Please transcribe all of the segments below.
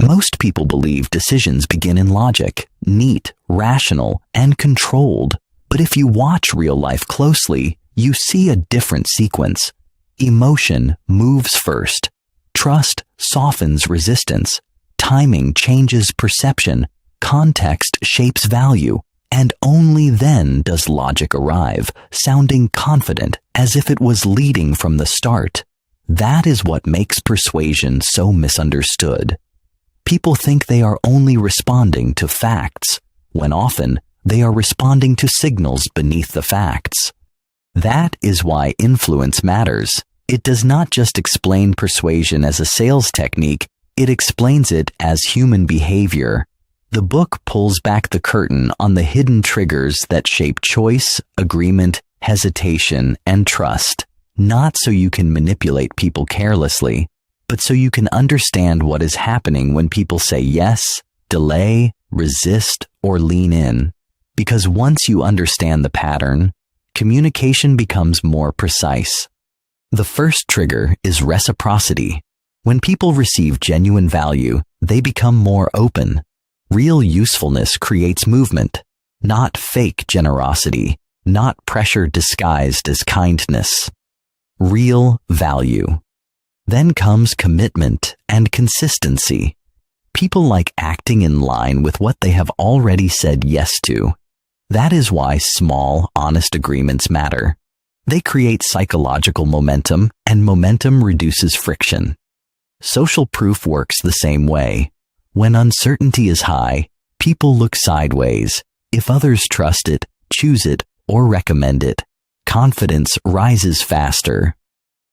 Most people believe decisions begin in logic, neat, rational, and controlled. But if you watch real life closely, you see a different sequence. Emotion moves first. Trust softens resistance. Timing changes perception. Context shapes value. And only then does logic arrive, sounding confident, as if it was leading from the start. That is what makes persuasion so misunderstood. People think they are only responding to facts, when often they are responding to signals beneath the facts. That is why influence matters. It does not just explain persuasion as a sales technique, it explains it as human behavior. The book pulls back the curtain on the hidden triggers that shape choice, agreement, hesitation, and trust, not so you can manipulate people carelessly, but so you can understand what is happening when people say yes, delay, resist, or lean in. Because once you understand the pattern, communication becomes more precise. The first trigger is reciprocity. When people receive genuine value, they become more open. Real usefulness creates movement, not fake generosity, not pressure disguised as kindness. Real value. Then comes commitment and consistency. People like acting in line with what they have already said yes to. That is why small, honest agreements matter. They create psychological momentum, and momentum reduces friction. Social proof works the same way. When uncertainty is high, people look sideways. If others trust it, choose it, or recommend it, confidence rises faster.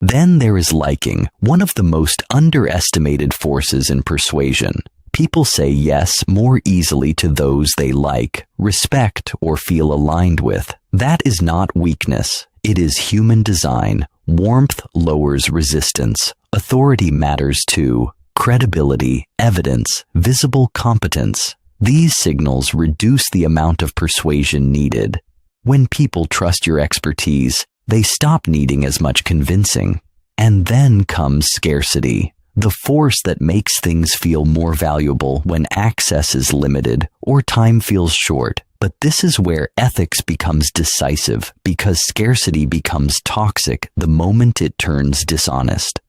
Then there is liking, one of the most underestimated forces in persuasion. People say yes more easily to those they like, respect, or feel aligned with. That is not weakness. It is human design. Warmth lowers resistance. Authority matters too. Credibility, evidence, visible competence. These signals reduce the amount of persuasion needed. When people trust your expertise, they stop needing as much convincing. And then comes scarcity, the force that makes things feel more valuable when access is limited or time feels short. But this is where ethics becomes decisive, because scarcity becomes toxic the moment it turns dishonest.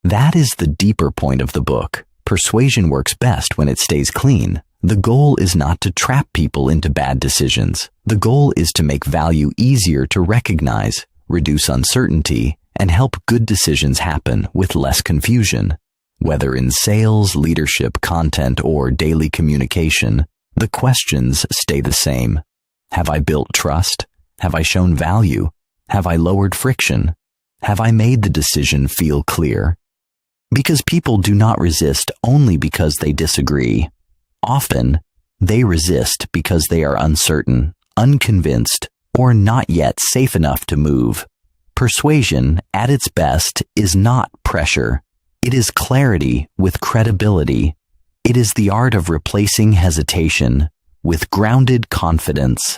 That is the deeper point of the book. Persuasion works best when it stays clean. The goal is not to trap people into bad decisions. The goal is to make value easier to recognize, reduce uncertainty, and help good decisions happen with less confusion. Whether in sales, leadership, content, or daily communication, the questions stay the same. Have I built trust? Have I shown value? Have I lowered friction? Have I made the decision feel clear? Because people do not resist only because they disagree. Often, they resist because they are uncertain, unconvinced, or not yet safe enough to move. Persuasion, at its best, is not pressure. It is clarity with credibility. It is the art of replacing hesitation with grounded confidence.